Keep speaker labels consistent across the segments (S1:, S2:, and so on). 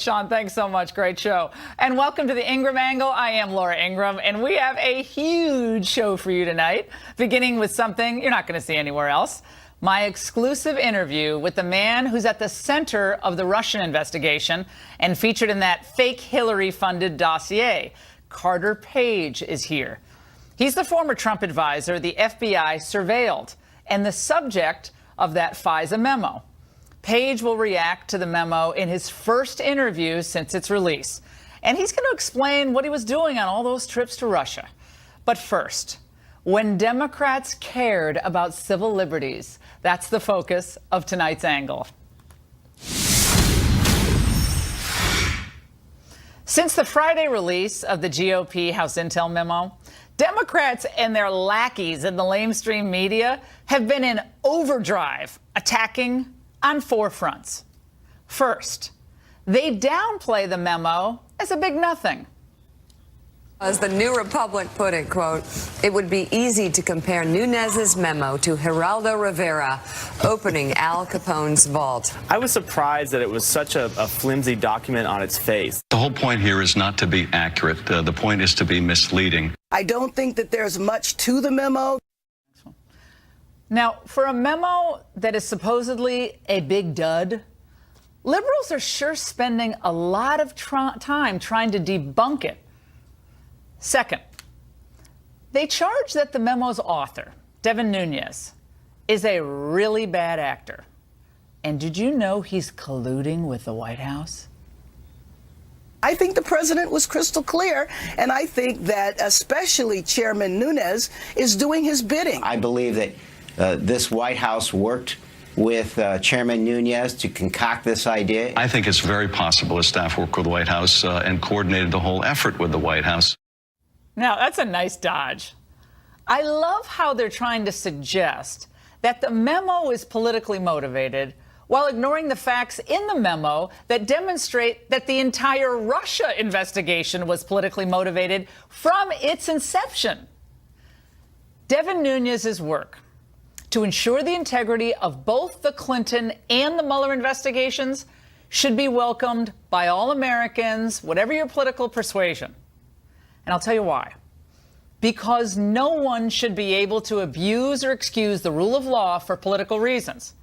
S1: Sean, thanks so much. Great show. And welcome to the Ingraham Angle. I am Laura Ingraham, and we have a huge show for you tonight, beginning with something you're not going to see anywhere else. My exclusive interview with the man who's at the center of the Russian investigation and featured in that fake Hillary-funded dossier. Carter Page is here. He's the former Trump advisor the FBI surveilled and the subject of that FISA memo. Page will react to the memo in his first interview since its release. And he's going to explain what he was doing on all those trips to Russia. But first, when Democrats cared about civil liberties, that's the focus of tonight's angle. Since the Friday release of the GOP House Intel memo, Democrats and their lackeys in the lamestream media have been in overdrive, attacking on four fronts. First, they downplay the memo as a big nothing.
S2: As the New Republic put it, quote, it would be easy to compare Nunes's memo to Geraldo Rivera opening Al Capone's vault.
S3: I was surprised that it was such a flimsy document on its face.
S4: The whole point here is not to be accurate. The point is to be misleading.
S5: I don't think that there's much to the memo.
S1: Now, for a memo that is supposedly a big dud, liberals are sure spending a lot of time trying to debunk it. Second, they charge that the memo's author, Devin Nunes, is a really bad actor. And did you know he's colluding with the White House?
S5: I think the president was crystal clear, and I think that especially Chairman Nunes is doing his bidding.
S6: I believe that this White House worked with Chairman Nunes to concoct this idea.
S4: I think it's very possible his staff worked with the White House and coordinated the whole effort with the White House.
S1: Now, that's a nice dodge. I love how they're trying to suggest that the memo is politically motivated while ignoring the facts in the memo that demonstrate that the entire Russia investigation was politically motivated from its inception. Devin Nunes' work to ensure the integrity of both the Clinton and the Mueller investigations should be welcomed by all Americans, whatever your political persuasion. And I'll tell you why. Because no one should be able to abuse or excuse the rule of law for political reasons.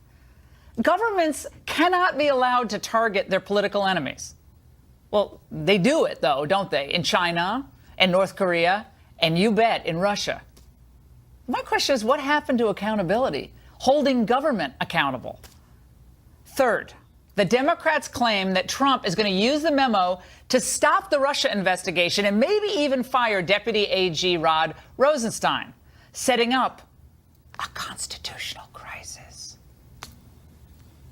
S1: Governments cannot be allowed to target their political enemies. Well, they do it, though, don't they? In China and North Korea, and you bet, in Russia. My question is, what happened to accountability, holding government accountable? Third, the Democrats claim that Trump is going to use the memo to stop the Russia investigation and maybe even fire Deputy AG Rod Rosenstein, setting up a constitutional crisis.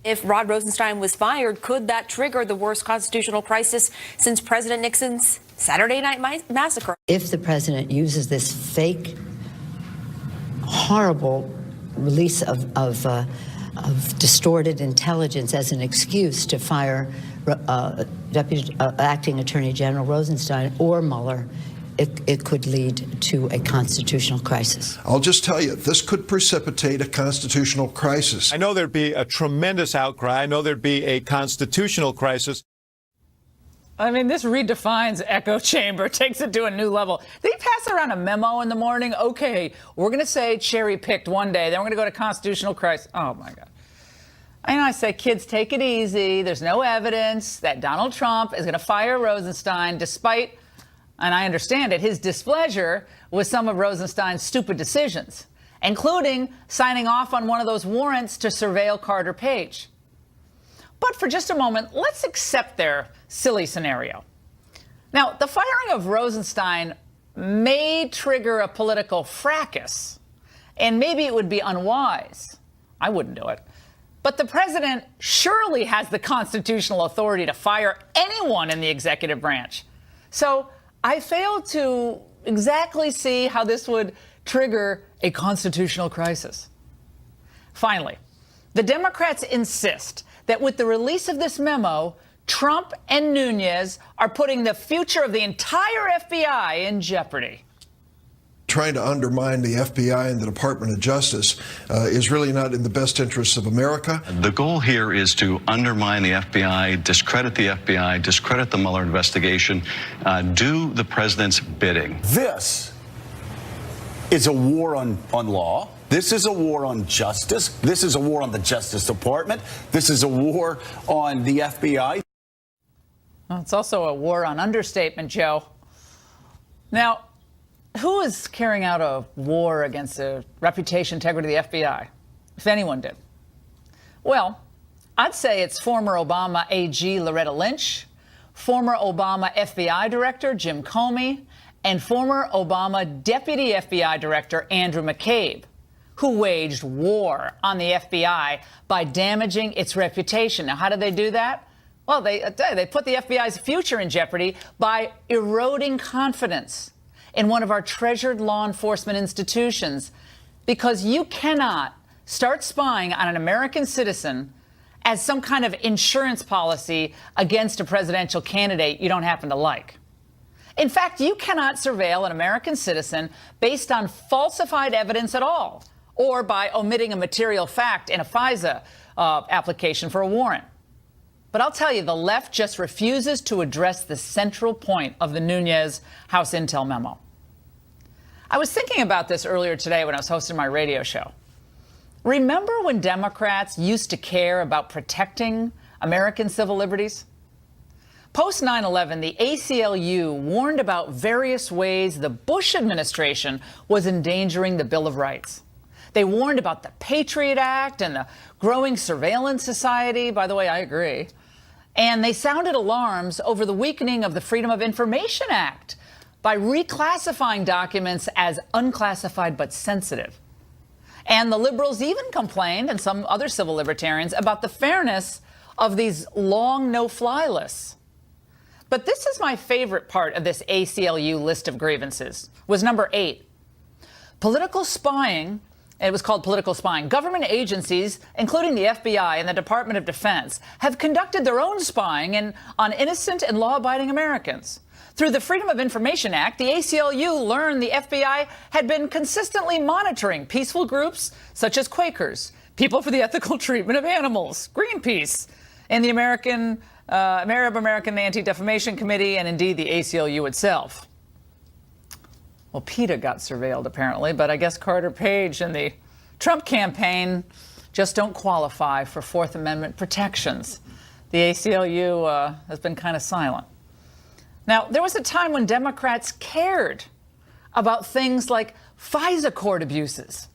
S7: If Rod Rosenstein was fired, could that trigger the worst constitutional crisis since President Nixon's Saturday Night Massacre?
S8: If the president uses this fake, horrible release of distorted intelligence as an excuse to fire Acting Attorney General Rosenstein or Mueller, it could lead to a constitutional crisis.
S9: I'll just tell you, this could precipitate a constitutional crisis.
S10: I know there'd be a tremendous outcry. I know there'd be a constitutional crisis.
S1: I mean, this redefines echo chamber, takes it to a new level. They pass around a memo in the morning. OK, we're going to say cherry picked one day. Then we're going to go to constitutional crisis. Oh, my God. And I say, kids, take it easy. There's no evidence that Donald Trump is going to fire Rosenstein, despite, and I understand it, his displeasure with some of Rosenstein's stupid decisions, including signing off on one of those warrants to surveil Carter Page. But for just a moment, let's accept their silly scenario. Now, the firing of Rosenstein may trigger a political fracas, and maybe it would be unwise. I wouldn't do it. But the president surely has the constitutional authority to fire anyone in the executive branch. So I fail to exactly see how this would trigger a constitutional crisis. Finally, the Democrats insist that with the release of this memo, Trump and Nunes are putting the future of the entire FBI in jeopardy.
S9: trying to undermine the FBI and the Department of Justice is really not in the best interests of America.
S4: The goal here is to undermine the FBI, discredit the FBI, discredit the Mueller investigation, do the president's bidding.
S11: This is a war on law. This is a war on justice. This is a war on the Justice Department. This is a war on the FBI.
S1: Well, it's also a war on understatement, Joe. Now, who is carrying out a war against the reputation, integrity of the FBI, if anyone did? Well, I'd say it's former Obama AG Loretta Lynch, former Obama FBI Director Jim Comey, and former Obama Deputy FBI Director Andrew McCabe, who waged war on the FBI by damaging its reputation. Now, how did they do that? Well, they put the FBI's future in jeopardy by eroding confidence in one of our treasured law enforcement institutions, because you cannot start spying on an American citizen as some kind of insurance policy against a presidential candidate you don't happen to like. In fact, you cannot surveil an American citizen based on falsified evidence at all, or by omitting a material fact in a FISA application for a warrant. But I'll tell you, the left just refuses to address the central point of the Nunes House Intel memo. I was thinking about this earlier today when I was hosting my radio show. Remember when Democrats used to care about protecting American civil liberties? Post 9/11, the ACLU warned about various ways the Bush administration was endangering the Bill of Rights. They warned about the Patriot Act and the growing surveillance society. By the way, I agree. And they sounded alarms over the weakening of the Freedom of Information Act by reclassifying documents as unclassified but sensitive. And the liberals even complained, and some other civil libertarians, about the fairness of these long no-fly lists. But this is my favorite part of this ACLU list of grievances, was number 8. Political spying. It was called political spying. Government agencies, including the FBI and the Department of Defense, have conducted their own spying on innocent and law-abiding Americans. Through the Freedom of Information Act, the ACLU learned the FBI had been consistently monitoring peaceful groups such as Quakers, People for the Ethical Treatment of Animals, Greenpeace, and the Arab American Anti-Defamation Committee, and indeed the ACLU itself. Well, PETA got surveilled, apparently, but I guess Carter Page and the Trump campaign just don't qualify for Fourth Amendment protections. The ACLU has been kind of silent. Now, there was a time when Democrats cared about things like FISA court abuses.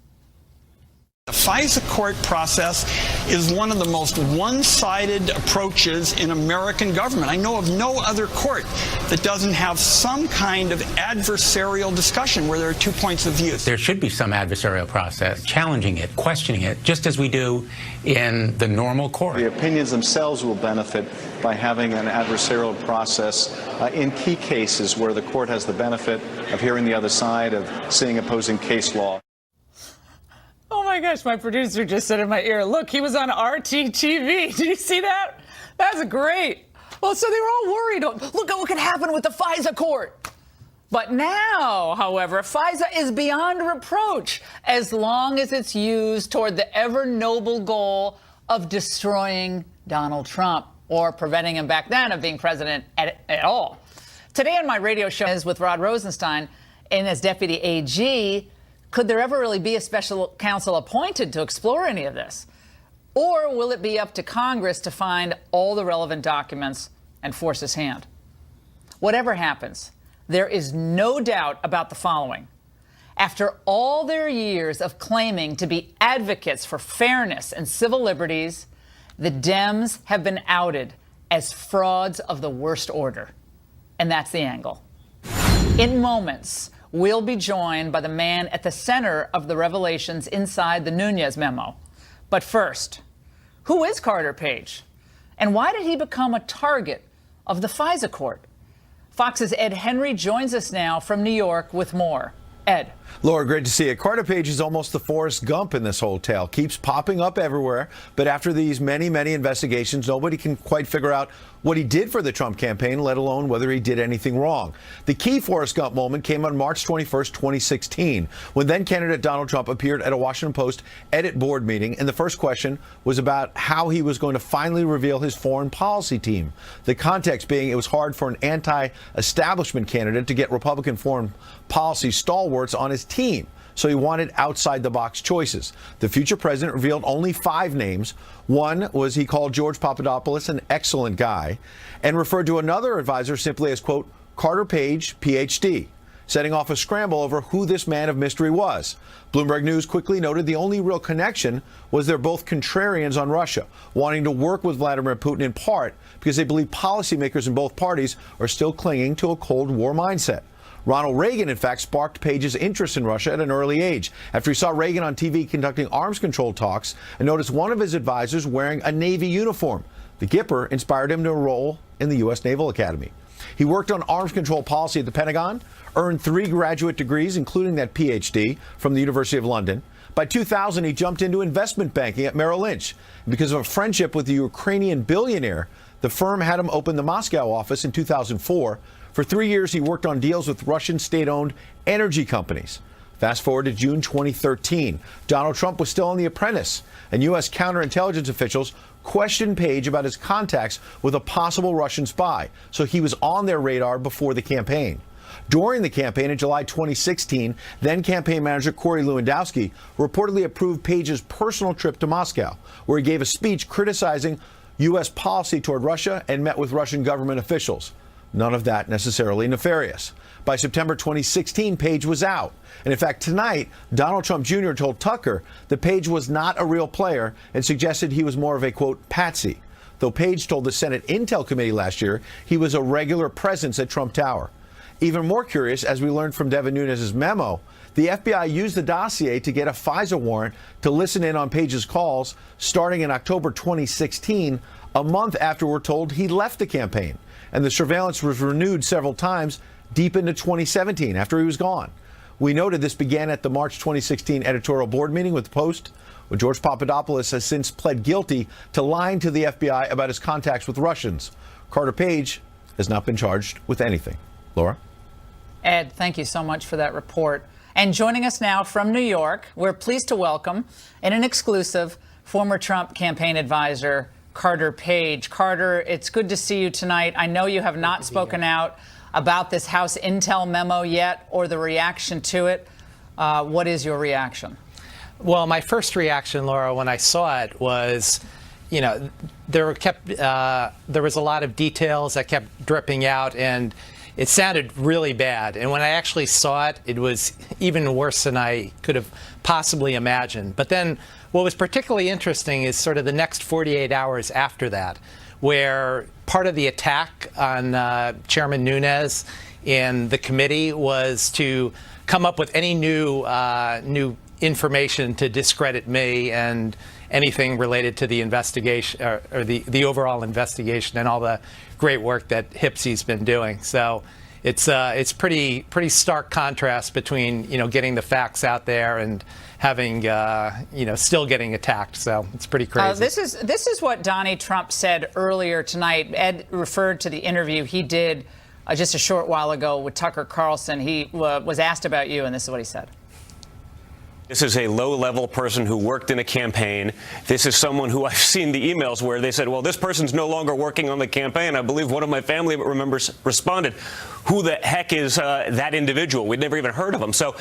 S12: The FISA court process is one of the most one-sided approaches in American government. I know of no other court that doesn't have some kind of adversarial discussion where there are two points of view.
S13: There should be some adversarial process, challenging it, questioning it, just as we do in the normal court.
S14: The opinions themselves will benefit by having an adversarial process in key cases where the court has the benefit of hearing the other side, of seeing opposing case law.
S1: Oh my gosh, my producer just said in my ear, look, he was on RT TV. Did you see that? That's great. Well, so they were all worried. Look at what could happen with the FISA court. But now, however, FISA is beyond reproach as long as it's used toward the ever noble goal of destroying Donald Trump, or preventing him back then of being president at all. Today on my radio show is with Rod Rosenstein, and as Deputy AG, could there ever really be a special counsel appointed to explore any of this? Or will it be up to Congress to find all the relevant documents and force his hand? Whatever happens, there is no doubt about the following. After all their years of claiming to be advocates for fairness and civil liberties, the Dems have been outed as frauds of the worst order. And that's the angle. In moments, we'll be joined by the man at the center of the revelations inside the Nunes memo. But first, who is Carter Page? And why did he become a target of the FISA court? Fox's Ed Henry joins us now from New York with more. Ed.
S10: Laura, great to see you. Carter Page is almost the Forrest Gump in this whole tale. Keeps popping up everywhere. But after these many investigations, nobody can quite figure out what he did for the Trump campaign, let alone whether he did anything wrong. The key Forrest Gump moment came on March 21st, 2016, when then-candidate Donald Trump appeared at a Washington Post edit board meeting, and the first question was about how he was going to finally reveal his foreign policy team. The context being it was hard for an anti-establishment candidate to get Republican foreign policy stalwarts on his team. So he wanted outside-the-box choices. The future president revealed only 5 names. One was he called George Papadopoulos an excellent guy and referred to another advisor simply as, quote, Carter Page, Ph.D., setting off a scramble over who this man of mystery was. Bloomberg News quickly noted the only real connection was they're both contrarians on Russia, wanting to work with Vladimir Putin in part because they believe policymakers in both parties are still clinging to a Cold War mindset. Ronald Reagan, in fact, sparked Page's interest in Russia at an early age after he saw Reagan on TV conducting arms control talks and noticed one of his advisors wearing a Navy uniform. The Gipper inspired him to enroll in the U.S. Naval Academy. He worked on arms control policy at the Pentagon, earned 3 graduate degrees, including that Ph.D. from the University of London. By 2000, he jumped into investment banking at Merrill Lynch. Because of a friendship with the Ukrainian billionaire, the firm had him open the Moscow office in 2004. For 3 years, he worked on deals with Russian state-owned energy companies. Fast forward to June 2013. Donald Trump was still on The Apprentice, and U.S. counterintelligence officials questioned Page about his contacts with a possible Russian spy, so he was on their radar before the campaign. During the campaign in July 2016, then-campaign manager Corey Lewandowski reportedly approved Page's personal trip to Moscow, where he gave a speech criticizing U.S. policy toward Russia and met with Russian government officials. None of that necessarily nefarious. By September 2016, Page was out. And in fact, tonight, Donald Trump Jr. told Tucker that Page was not a real player and suggested he was more of a, quote, patsy. Though Page told the Senate Intel Committee last year he was a regular presence at Trump Tower. Even more curious, as we learned from Devin Nunes' memo, the FBI used the dossier to get a FISA warrant to listen in on Page's calls starting in October 2016, a month after we're told he left the campaign. And the surveillance was renewed several times deep into 2017 after he was gone. We noted this began at the March 2016 editorial board meeting with the Post, where George Papadopoulos has since pled guilty to lying to the FBI about his contacts with Russians. Carter Page has not been charged with anything. Laura?
S1: Ed, thank you so much for that report. And joining us now from New York, we're pleased to welcome, in an exclusive, former Trump campaign advisor, Carter Page. Carter, it's good to see you tonight. I know you have not spoken out about this House Intel memo yet or the reaction to it. What is your reaction?
S15: Well, my first reaction, Laura, when I saw it was, you know, there was a lot of details that kept dripping out, and it sounded really bad. And when I actually saw it, it was even worse than I could have possibly imagined. But then what was particularly interesting is sort of the next 48 hours after that, where part of the attack on Chairman Nunes and the committee was to come up with any new information to discredit me and anything related to the investigation or the overall investigation and all the great work that HIPSI's been doing. So it's pretty stark contrast between, you know, getting the facts out there and having, you know, still getting attacked. So it's pretty crazy.
S1: This is what Donnie Trump said earlier tonight. Ed referred to the interview he did just a short while ago with Tucker Carlson. He was asked about you, and this is what he said.
S16: This is a low-level person who worked in a campaign. This is someone who I've seen the emails where they said, well, this person's no longer working on the campaign. I believe one of my family members responded, who the heck is that individual? We'd never even heard of him. So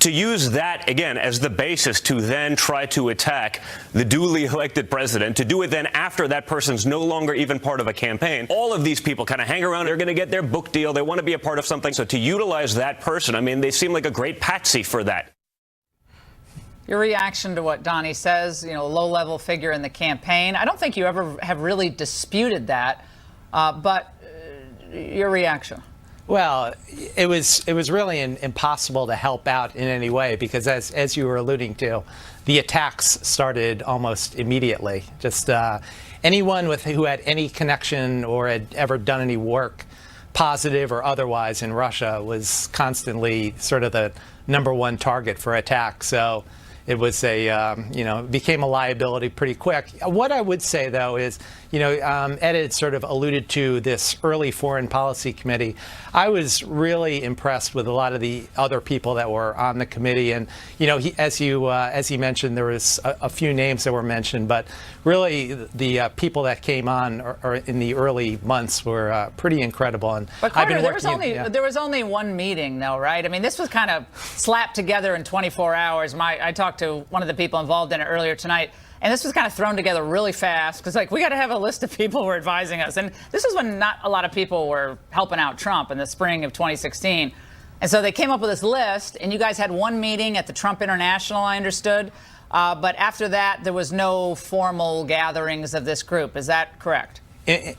S16: to use that, again, as the basis to then try to attack the duly elected president, to do it then after that person's no longer even part of a campaign, all of these people kind of hang around. They're going to get their book deal. They want to be a part of something. So to utilize that person, I mean, they seem like a great patsy for that.
S1: Your reaction to what Donnie says, you know, a low-level figure in the campaign. I don't think you ever have really disputed that, but your reaction.
S15: Well, it was really impossible to help out in any way because, as you were alluding to, the attacks started almost immediately. Just anyone who had any connection or had ever done any work, positive or otherwise, in Russia was constantly sort of the #1 target for attack. So it was became a liability pretty quick. What I would say, though, is, Ed had sort of alluded to this early foreign policy committee. I was really impressed with a lot of the other people that were on the committee. And, as he mentioned, there was a few names that were mentioned, but really the people that came on or in the early months were pretty incredible. And
S1: but Carter, there was only one meeting, though, right? I mean, this was kind of slapped together in 24 hours. I talked to one of the people involved in it earlier tonight, and this was kind of thrown together really fast because, we got to have a list of people who are advising us. And this is when not a lot of people were helping out Trump in the spring of 2016. And so they came up with this list, and you guys had one meeting at the Trump International, I understood. But after that, there was no formal gatherings of this group. Is that correct?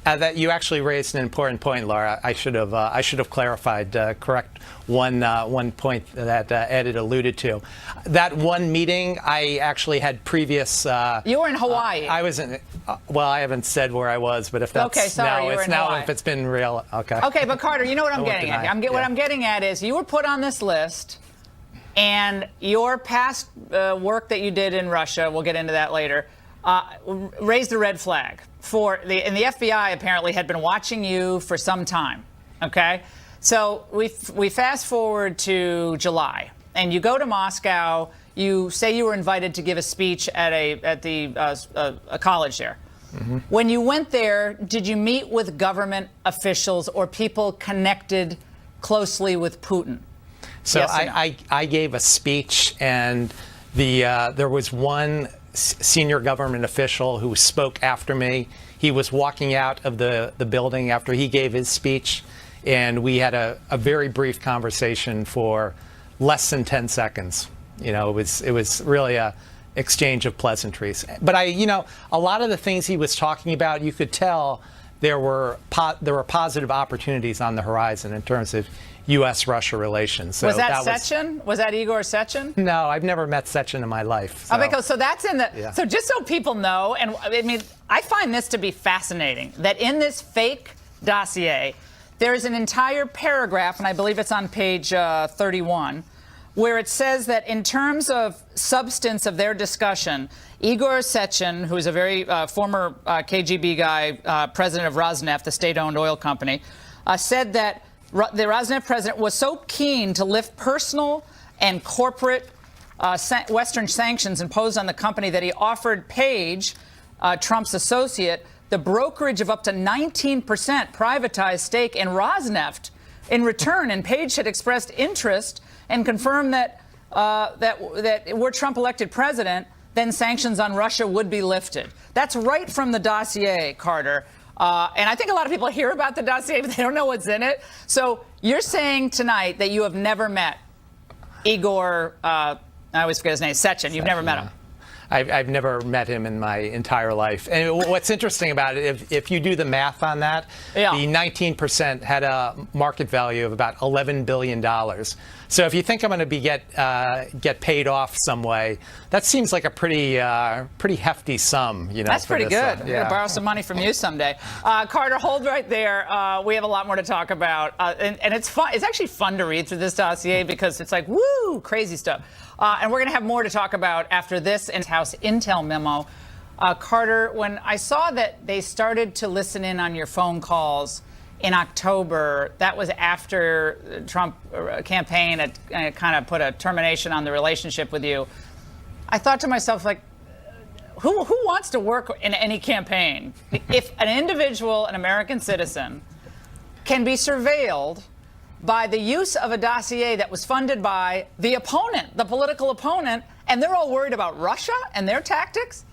S15: That you actually raised an important point, Laura. I should have clarified. Correct one point that Ed had alluded to. That one meeting, I actually had previous.
S1: You were in Hawaii.
S15: I was in. Well, I haven't said where I was, but if that's
S1: okay, sorry,
S15: now,
S1: it's
S15: now
S1: Hawaii.
S15: If it's been real, okay.
S1: Okay, but Carter, you know what I'm getting at. What I'm getting at is you were put on this list, and your past work that you did in Russia, we'll get into that later, raised a red flag. And the FBI apparently had been watching you for some time. Okay, so we fast forward to July, and you go to Moscow. You say you were invited to give a speech at a college there. Mm-hmm. When you went there, did you meet with government officials or people connected closely with Putin?
S15: So
S1: yes
S15: I gave a speech, and there was one senior government official who spoke after me. He was walking out of the building after he gave his speech, and we had a very brief conversation for less than 10 seconds. It was really a exchange of pleasantries. But a lot of the things he was talking about, you could tell there were positive opportunities on the horizon in terms of U.S.-Russia relations. So
S1: was that Sechin? Was that Igor Sechin?
S15: No, I've never met Sechin in my life. So.
S1: So that's in the. Yeah. So just so people know, and I mean, I find this to be fascinating that in this fake dossier, there is an entire paragraph, and I believe it's on page 31, where it says that in terms of substance of their discussion, Igor Sechin, who is a very former KGB guy, president of Rosneft, the state-owned oil company, said that the Rosneft president was so keen to lift personal and corporate Western sanctions imposed on the company that he offered Page, Trump's associate, the brokerage of up to 19% privatized stake in Rosneft in return. And Page had expressed interest and confirmed that were Trump elected president, then sanctions on Russia would be lifted. That's right from the dossier, Carter. And I think a lot of people hear about the dossier, but they don't know what's in it. So you're saying tonight that you have never met Igor, I always forget his name, Sechin. You've never met him.
S15: I've never met him in my entire life. And what's interesting about it, if you do the math on that, the 19% had a market value of about $11 billion. So if you think I'm going to get paid off some way, that seems like a pretty hefty sum.
S1: That's pretty good. I'm going to borrow some money from you someday. Carter, hold right there. We have a lot more to talk about. And it's fun. It's actually fun to read through this dossier because it's like, woo, crazy stuff. And we're going to have more to talk about after this in-house intel memo. Carter, when I saw that they started to listen in on your phone calls in October, that was after the Trump campaign had kind of put a termination on the relationship with you. I thought to myself, like, who wants to work in any campaign? If an individual, an American citizen, can be surveilled by the use of a dossier that was funded by the opponent, the political opponent, and they're all worried about Russia and their tactics?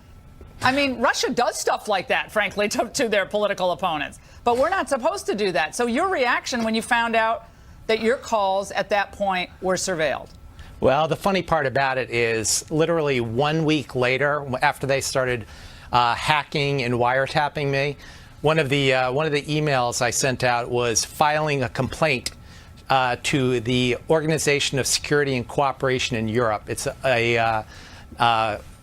S1: I mean, Russia does stuff like that, frankly, to their political opponents. But we're not supposed to do that. So your reaction when you found out that your calls at that point were surveilled?
S15: Well, the funny part about it is literally 1 week later, after they started hacking and wiretapping me, one of the emails I sent out was filing a complaint to the Organization of Security and Cooperation in Europe. It's a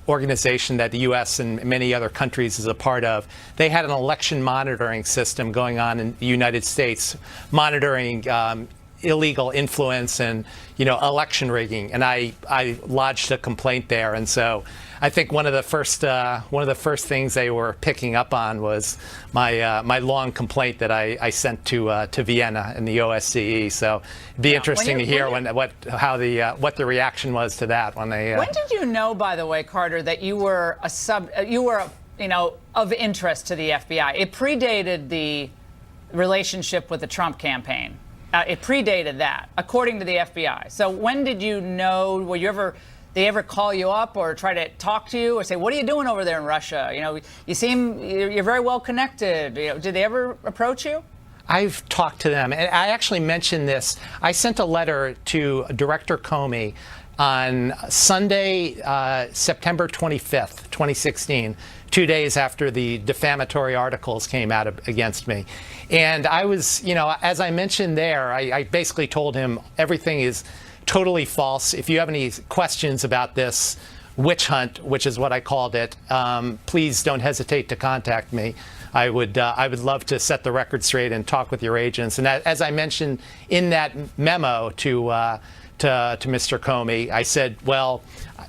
S15: organization that the U.S. and many other countries is a part of. They had an election monitoring system going on in the United States, monitoring illegal influence and, election rigging. And I lodged a complaint there. And so I think one of the first things they were picking up on was my long complaint that I sent to Vienna and the OSCE. So it'd be interesting to hear what the reaction was to that when they.
S1: When did you know, by the way, Carter, that you were of interest to the FBI? It predated the relationship with the Trump campaign. It predated that, according to the FBI. So when did you know? Did they ever call you up or try to talk to you or say, "What are you doing over there in Russia? You're very well connected." Did they ever approach you?
S15: I've talked to them, and I actually mentioned this. I sent a letter to Director Comey on Sunday, September 25th, 2016, 2 days after the defamatory articles came out against me. And I was, as I mentioned there, I basically told him everything is totally false. If you have any questions about this witch hunt, which is what I called it, please don't hesitate to contact me. I would love to set the record straight and talk with your agents. And as I mentioned in that memo to Mr. Comey, I said, well,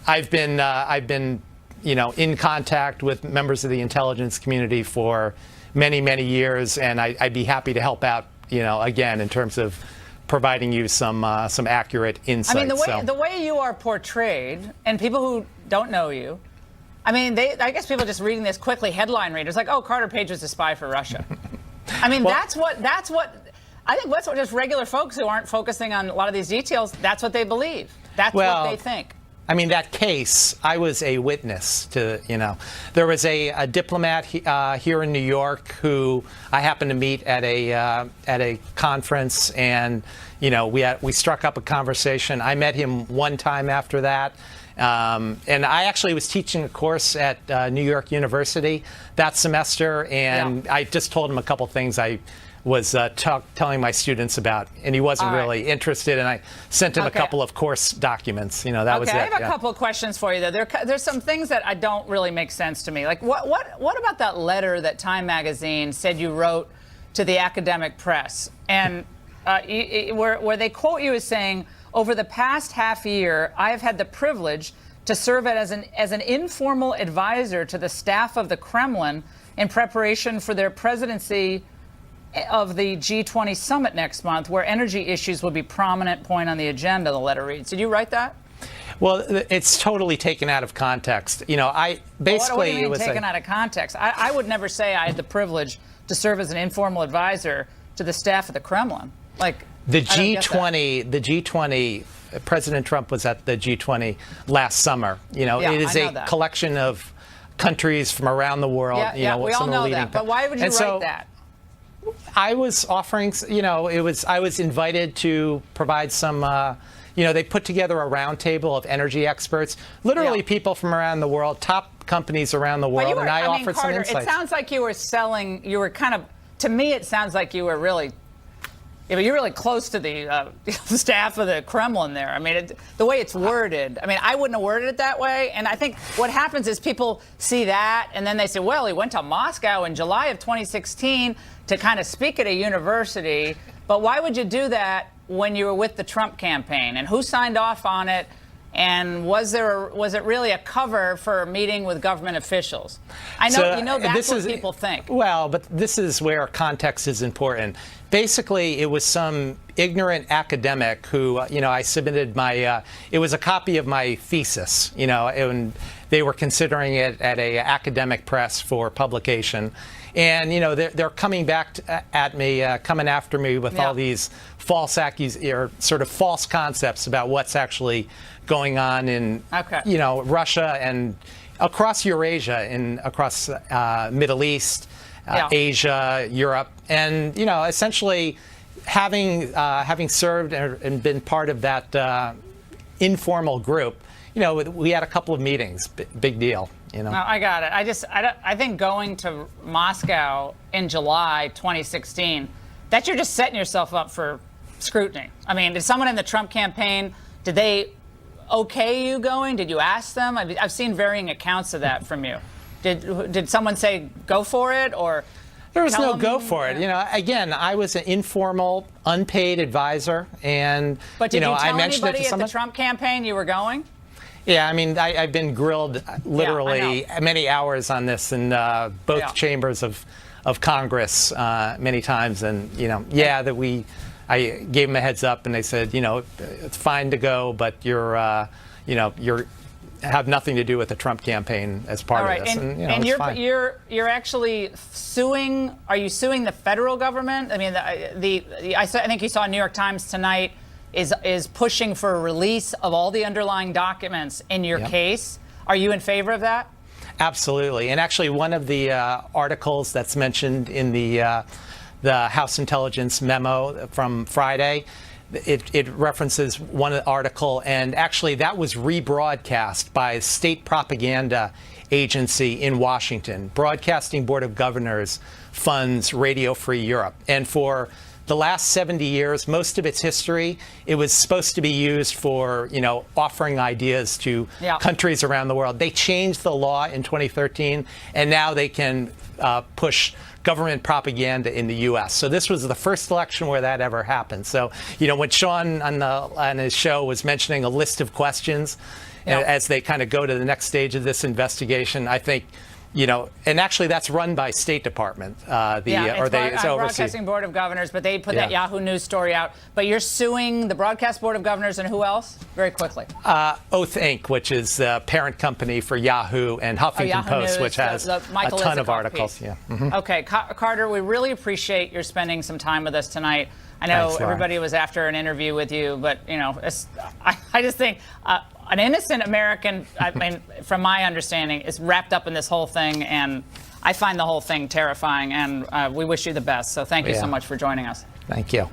S15: I've been in contact with members of the intelligence community for many, many years, and I'd be happy to help out, again, in terms of providing you some accurate insights.
S1: I mean, the way you are portrayed, and people who don't know you, I mean, I guess people just reading this quickly, headline readers, like, oh, Carter Page was a spy for Russia. I mean, that's what I think that's what just regular folks who aren't focusing on a lot of these details, that's what they believe. That's what they think.
S15: I mean, that case, I was a witness to, there was a diplomat here in New York who I happened to meet at a conference, and, we struck up a conversation. I met him one time after that. And I actually was teaching a course at New York University that semester, and I just told him a couple things I was telling my students about, and he wasn't really interested, and I sent him a couple of course documents. That was it.
S1: I have a couple of questions for you, though. There's some things that I don't really make sense to me. Like, what about that letter that Time Magazine said you wrote to the academic press, and where they quote you as saying, over the past half year, I have had the privilege to serve as an informal advisor to the staff of the Kremlin in preparation for their presidency of the G20 summit next month, where energy issues will be prominent point on the agenda, the letter reads. Did you write that?
S15: Well, it's totally taken out of context. I basically...
S1: What do you mean taken out of context? I would never say I had the privilege to serve as an informal advisor to the staff of the Kremlin. Like,
S15: the G20, President Trump was at the G20 last summer. It is a collection of countries from around the world.
S1: We all know that. But why would you write that?
S15: I was offering, I was invited to provide some, they put together a roundtable of energy experts, literally people from around the world, top companies around the world, and I offered
S1: Carter,
S15: some insights.
S1: It sounds like you were kind of, to me, it sounds like you were really, you're really close to the staff of the Kremlin there. I mean, the way it's worded, I mean, I wouldn't have worded it that way. And I think what happens is people see that, and then they say, well, he went to Moscow in July of 2016 to kind of speak at a university. But why would you do that when you were with the Trump campaign? And who signed off on it? And was it really a cover for a meeting with government officials? I know, that's what people think.
S15: Well, but this is where context is important. Basically, it was some ignorant academic who, I submitted it was a copy of my thesis, and they were considering it at a academic press for publication. And, they're coming back at me, coming after me with all these false sort of false concepts about what's actually going on in, Russia and across Eurasia and across Middle East, Asia, Europe. And, essentially having served and been part of that informal group, we had a couple of meetings, big deal. No,
S1: I got it. I think going to Moscow in July 2016, that you're just setting yourself up for scrutiny. I mean, did someone in the Trump campaign, did they okay you going? Did you ask them? I've seen varying accounts of that from you. Did someone say go for it, or
S15: There was
S1: tell
S15: no go for it. You know, again, I was an informal, unpaid advisor, and
S1: But did
S15: you know,
S1: you tell
S15: I mentioned
S1: anybody
S15: it to
S1: at
S15: someone.
S1: the Trump campaign you were going?
S15: Yeah, I mean, I've been grilled literally many hours on this in both chambers of Congress many times, and you know, I gave them a heads up, and they said, you know, it's fine to go, but you're have nothing to do with the Trump campaign as part of this.
S1: And,
S15: you know, it's fine.
S1: you're actually suing. Are you suing the federal government? I mean, I think you saw New York Times tonight is pushing for a release of all the underlying documents in your case. Are you in favor of that?
S15: Absolutely. And actually, one of the articles that's mentioned in the House Intelligence memo from Friday, it references one article, and actually that was rebroadcast by a state propaganda agency in Washington. Broadcasting Board of Governors funds Radio Free Europe. And for the last 70 years, most of its history, it was supposed to be used for, you know, offering ideas to countries around the world. They changed the law in 2013, and now they can push government propaganda in the U.S. So this was the first election where that ever happened. So, you know, when Sean on his show was mentioning a list of questions as they kind of go to the next stage of this investigation, I think, you know, and actually that's run by State Department.
S1: It's Broadcasting Board of Governors, but they put that Yahoo News story out. But you're suing the Broadcast Board of Governors and who else? Very quickly.
S15: Oath Inc., which is the parent company for Yahoo, and Huffington Post,
S1: News,
S15: which has a ton of articles.
S1: Okay, Carter, we really appreciate your spending some time with us tonight. I know everybody was after an interview with you, but, you know, I just think an innocent American, I mean, from my understanding, is wrapped up in this whole thing, and I find the whole thing terrifying, and we wish you the best. So thank you so much for joining us.
S15: Thank you.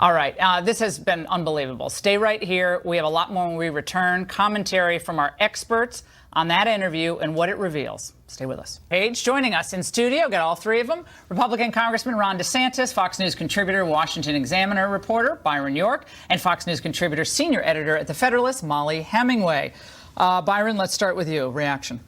S1: All right. This has been unbelievable. Stay right here. We have a lot more when we return. Commentary from our experts on that interview and what it reveals. Stay with us. Paige joining us in studio. Got all three of them. Republican Congressman Ron DeSantis, Fox News contributor, Washington Examiner reporter Byron York, and Fox News contributor, senior editor at The Federalist, Molly Hemingway. Byron, let's start with you. Reaction.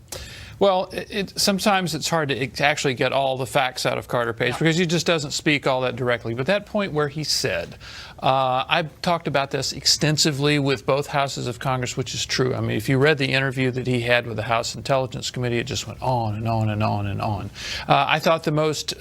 S17: Well, sometimes it's hard to actually get all the facts out of Carter Page because he just doesn't speak all that directly. But that point where he said, I've talked about this extensively with both houses of Congress, which is true. I mean, if you read the interview that he had with the House Intelligence Committee, it just went on and on and on and on. I thought the most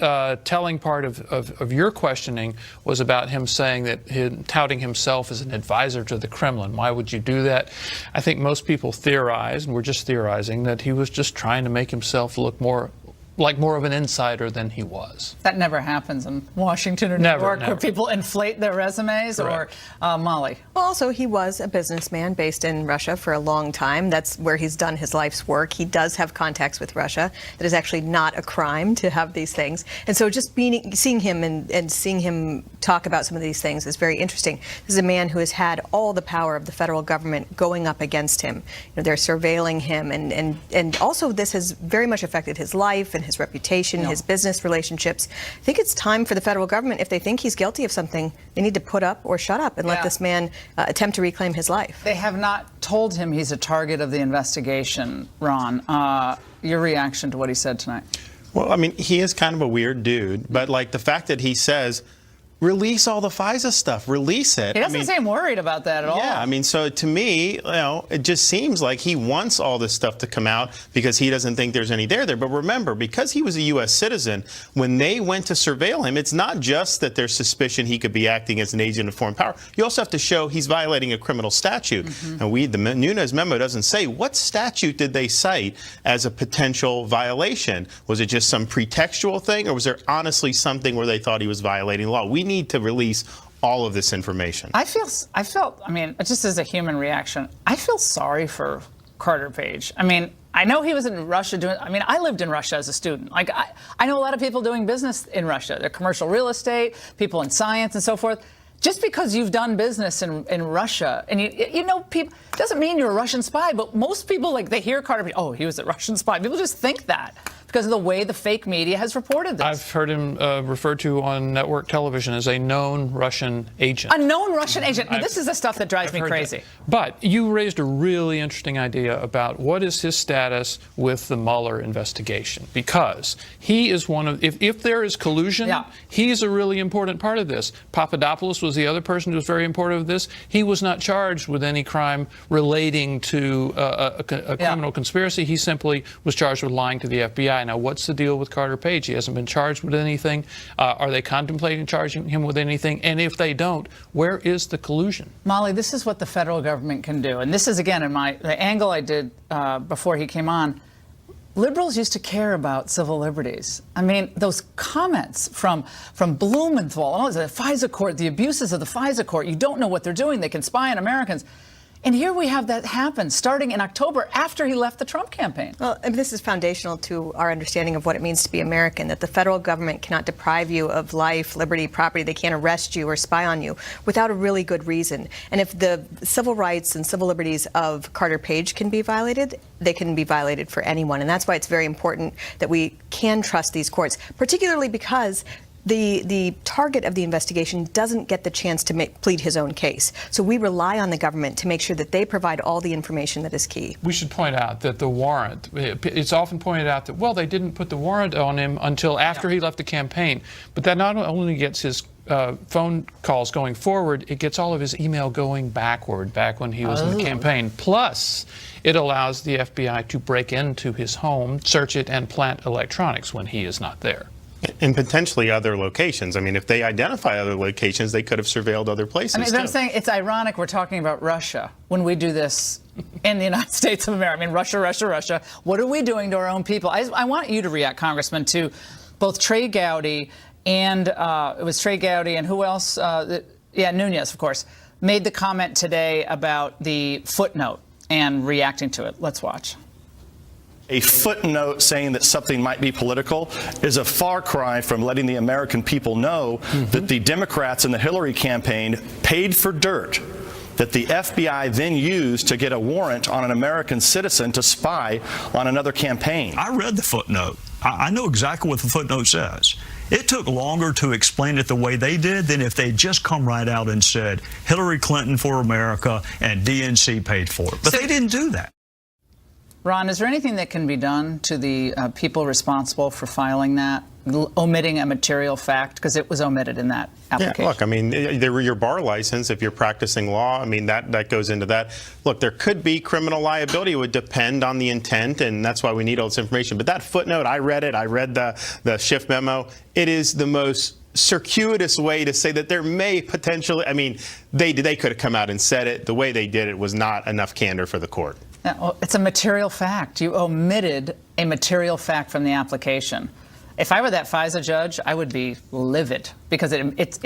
S17: telling part of your questioning was about him saying that touting himself as an advisor to the Kremlin. Why would you do that? I think most people theorize, and we're just theorizing, that he was just trying to make himself look more of an insider than he was.
S1: That never happens in Washington or New York, where people inflate their resumes. Correct. Or Molly.
S18: Well, also, he was a businessman based in Russia for a long time. That's where he's done his life's work. He does have contacts with Russia. That is actually not a crime to have these things. And so just seeing him and seeing him talk about some of these things is very interesting. This is a man who has had all the power of the federal government going up against him. You know, they're surveilling him, and also this has very much affected his life and his reputation, his business relationships. I think it's time for the federal government, if they think he's guilty of something, they need to put up or shut up and let this man attempt to reclaim his life.
S1: They have not told him he's a target of the investigation, Ron. Your reaction to what he said tonight?
S19: Well, I mean, he is kind of a weird dude, but like the fact that he says, release all the FISA stuff. Release it.
S1: He doesn't seem worried about that at all.
S19: Yeah, I mean, so to me, you know, it just seems like he wants all this stuff to come out because he doesn't think there's any there. But remember, because he was a U.S. citizen, when they went to surveil him, it's not just that there's suspicion he could be acting as an agent of foreign power. You also have to show he's violating a criminal statute. And the Nunes memo doesn't say what statute did they cite as a potential violation. Was it just some pretextual thing, or was there honestly something where they thought he was violating the law? We need to release all of this information.
S1: I mean, just as a human reaction, I feel sorry for Carter Page. I mean, I know he was in Russia I lived in Russia as a student. Like, I know a lot of people doing business in Russia. They're commercial real estate, people in science and so forth. Just because you've done business in Russia, and you know people, doesn't mean you're a Russian spy, but most people, like, they hear Carter Page, oh, he was a Russian spy. People just think that. because of the way the fake media has reported this.
S17: I've heard him referred to on network television as a known Russian agent.
S1: A known Russian agent. Now, this is the stuff that drives me crazy.
S17: That. But you raised a really interesting idea about what is his status with the Mueller investigation, because he is one of, if there is collusion, he's a really important part of this. Papadopoulos was the other person who was very important of this. He was not charged with any crime relating to a criminal conspiracy. He simply was charged with lying to the FBI. Now, what's the deal with Carter Page? He hasn't been charged with anything. Are they contemplating charging him with anything? And if they don't, where is the collusion?
S1: Molly, this is what the federal government can do. And this is, again, in the angle I did before he came on. Liberals used to care about civil liberties. I mean, those comments from Blumenthal, the FISA court, the abuses of the FISA court, you don't know what they're doing. They can spy on Americans. And here we have that happen starting in October after he left the Trump campaign.
S18: Well, and this is foundational to our understanding of what it means to be American, that the federal government cannot deprive you of life, liberty, property. They can't arrest you or spy on you without a really good reason. And if the civil rights and civil liberties of Carter Page can be violated, they can be violated for anyone. And that's why it's very important that we can trust these courts, particularly because the target of the investigation doesn't get the chance to plead his own case. So we rely on the government to make sure that they provide all the information that is key.
S17: We should point out that the warrant, it's often pointed out that, well, they didn't put the warrant on him until after he left the campaign. But that not only gets his phone calls going forward, it gets all of his email going backward, back when he was in the campaign. Plus, it allows the FBI to break into his home, search it, and plant electronics when he is not there.
S19: And potentially other locations. I mean, if they identify other locations, they could have surveilled other places.
S1: I mean, I'm saying it's ironic we're talking about Russia when we do this in the United States of America. I mean, Russia, Russia, Russia. What are we doing to our own people? I want you to react, Congressman, to both Trey Gowdy and it was Trey Gowdy and who else? Nunez, of course, made the comment today about the footnote and reacting to it. Let's watch.
S20: A footnote saying that something might be political is a far cry from letting the American people know that the Democrats in the Hillary campaign paid for dirt that the FBI then used to get a warrant on an American citizen to spy on another campaign.
S21: I read the footnote. I know exactly what the footnote says. It took longer to explain it the way they did than if they'd just come right out and said Hillary Clinton for America and DNC paid for it. But they didn't do that.
S1: Ron, is there anything that can be done to the people responsible for filing that, omitting a material fact, because it was omitted in that application?
S19: Yeah, look, I mean, your bar license, if you're practicing law, I mean, that goes into that. Look, there could be criminal liability. It would depend on the intent, and that's why we need all this information. But that footnote, I read it. I read the Schiff memo. It is the most circuitous way to say that there may potentially, I mean, they could have come out and said it. The way they did it was not enough candor for the court.
S1: Well, it's a material fact. You omitted a material fact from the application. If I were that FISA judge, I would be livid because it makes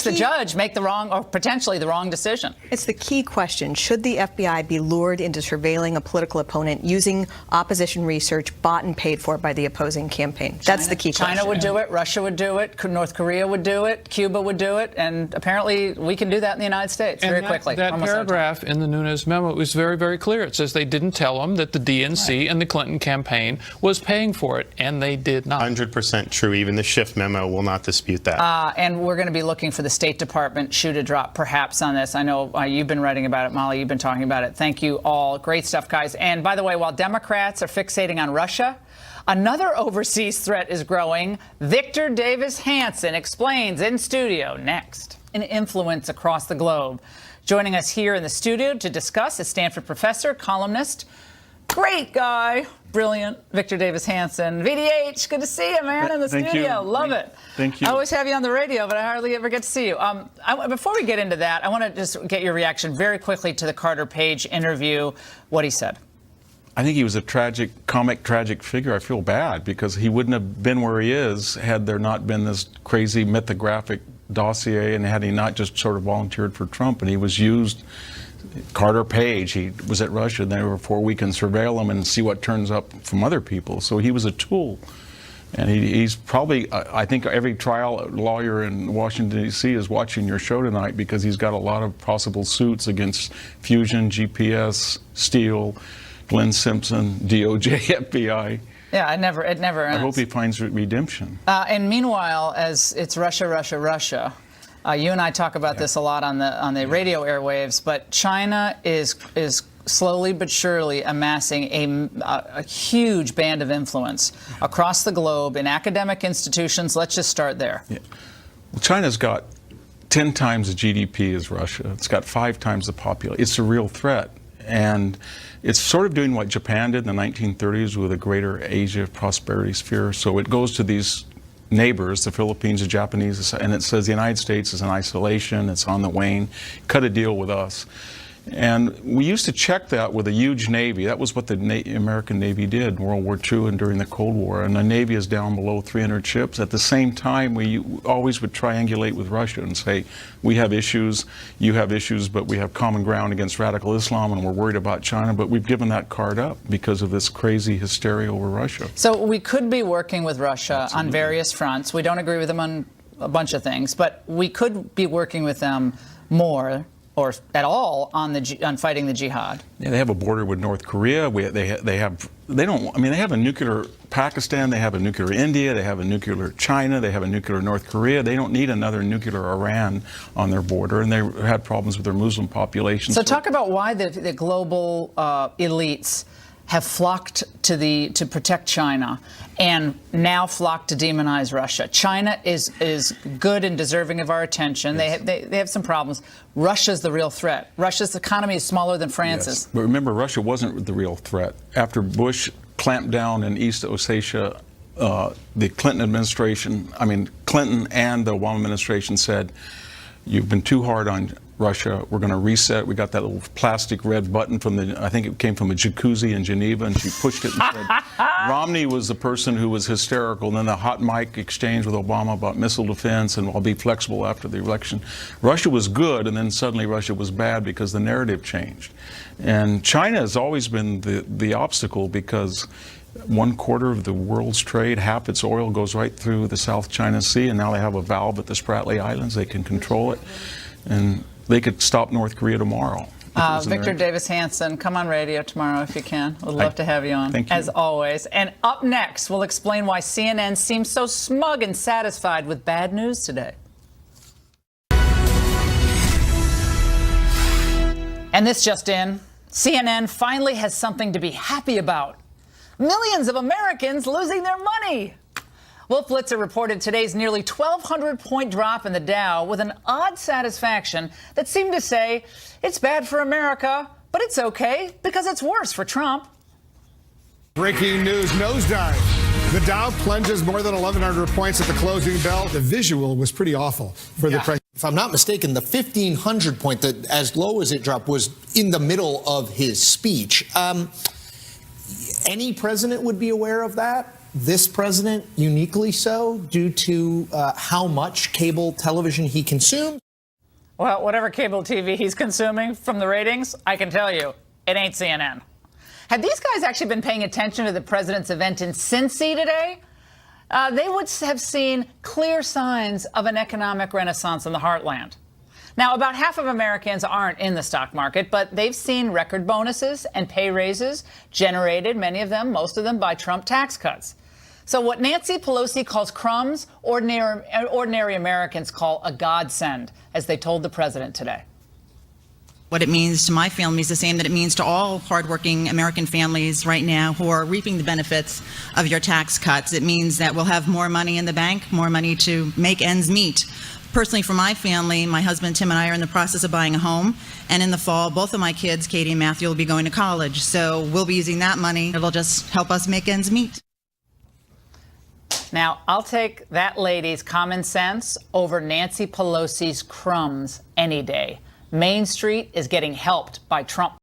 S1: the judge make the wrong or potentially the wrong decision.
S18: It's the key question. Should the FBI be lured into surveilling a political opponent using opposition research bought and paid for by the opposing campaign? That's the key question.
S1: China would do it. Russia would do it. North Korea would do it. Cuba would do it. And apparently we can do that in the United States very quickly.
S17: That paragraph in the Nunes memo was very, very clear. It says they didn't tell them that the DNC and the Clinton campaign was paying for it, and they did not.
S19: 100% true. Even the Schiff memo will not dispute that.
S1: And we're going to be looking for the State Department shoe to drop perhaps on this. I know you've been writing about it, Molly. You've been talking about it. Thank you all. Great stuff, guys. And by the way, while Democrats are fixating on Russia, another overseas threat is growing. Victor Davis Hanson explains in studio next. An influence across the globe. Joining us here in the studio to discuss is Stanford professor, columnist, great guy, brilliant, Victor Davis Hanson. VDH, good to see you, man, in the studio. Love it.
S20: Thank you.
S1: I always have you on the radio, but I hardly ever get to see you. Before we get into that, I want to just get your reaction very quickly to the Carter Page interview, what he said.
S22: I think he was a tragic figure. I feel bad because he wouldn't have been where he is had there not been this crazy mythographic dossier and had he not just sort of volunteered for Trump and he was used. Carter Page, he was at Russia, and therefore we can surveil him and see what turns up from other people. So he was a tool. And he's probably, I think every trial lawyer in Washington, D.C. is watching your show tonight because he's got a lot of possible suits against Fusion, GPS, Steele, Glenn Simpson, DOJ, FBI.
S1: Yeah, it never ends.
S22: I hope he finds redemption.
S1: And meanwhile, as it's Russia, Russia, Russia, you and I talk about this a lot on the radio airwaves, but China is slowly but surely amassing a huge band of influence across the globe in academic institutions. Let's just start there.
S22: Yeah. Well, China's got 10 times the GDP as Russia. It's got 5 times the population. It's a real threat. And it's sort of doing what Japan did in the 1930s with a greater Asia prosperity sphere. So it goes to these neighbors, the Philippines, the Japanese, and it says the United States is in isolation, it's on the wane, cut a deal with us. And we used to check that with a huge Navy. That was what the American Navy did in World War II and during the Cold War. And the Navy is down below 300 ships. At the same time, we always would triangulate with Russia and say, we have issues, you have issues, but we have common ground against radical Islam, and we're worried about China. But we've given that card up because of this crazy hysteria over Russia.
S1: So we could be working with Russia on various fronts. We don't agree with them on a bunch of things, but we could be working with them more or at all on fighting the jihad.
S22: Yeah, they have a border with North Korea. They have a nuclear Pakistan. They have a nuclear India. They have a nuclear China. They have a nuclear North Korea. They don't need another nuclear Iran on their border, and they had problems with their Muslim population.
S1: So talk about why the global elites have flocked to protect China and now flocked to demonize Russia. China is good and deserving of our attention. Yes. They have some problems. Russia's the real threat. Russia's economy is smaller than France's.
S22: Yes. But remember, Russia wasn't the real threat. After Bush clamped down in East Ossetia, the Clinton administration, Clinton and the Obama administration said, you've been too hard on Russia. We're going to reset. We got that little plastic red button from I think it came from a jacuzzi in Geneva, and she pushed it and said, Romney was the person who was hysterical. And then the hot mic exchange with Obama about missile defense and I'll be flexible after the election. Russia was good, and then suddenly Russia was bad because the narrative changed. And China has always been the obstacle because 1/4 of the world's trade, half its oil goes right through the South China Sea, and now they have a valve at the Spratly Islands. They can control it, and they could stop North Korea tomorrow.
S1: Victor Davis Hanson, come on radio tomorrow if you can. We'd love to have you on,
S22: thank you.
S1: As always. And up next, we'll explain why CNN seems so smug and satisfied with bad news today. And this just in, CNN finally has something to be happy about. Millions of Americans losing their money. Wolf Blitzer reported today's nearly 1,200-point drop in the Dow with an odd satisfaction that seemed to say, it's bad for America, but it's okay because it's worse for Trump.
S2: Breaking news, nosedive. The Dow plunges more than 1,100 points at the closing bell. The visual was pretty awful for the president.
S3: If I'm not mistaken, the 1,500 point, as low as it dropped, was in the middle of his speech. Any president would be aware of that. This president uniquely so, due to how much cable television he consumes.
S1: Well, whatever cable TV he's consuming from the ratings, I can tell you, it ain't CNN. Had these guys actually been paying attention to the president's event in Cincy today, they would have seen clear signs of an economic renaissance in the heartland. Now, about half of Americans aren't in the stock market, but they've seen record bonuses and pay raises generated, many of them, most of them, by Trump tax cuts. So what Nancy Pelosi calls crumbs, ordinary Americans call a godsend, as they told the president today.
S23: What it means to my family is the same that it means to all hardworking American families right now who are reaping the benefits of your tax cuts. It means that we'll have more money in the bank, more money to make ends meet. Personally, for my family, my husband Tim and I are in the process of buying a home, and in the fall, both of my kids, Katie and Matthew, will be going to college. So we'll be using that money. It'll just help us make ends meet.
S1: Now, I'll take that lady's common sense over Nancy Pelosi's crumbs any day. Main Street is getting helped by Trump.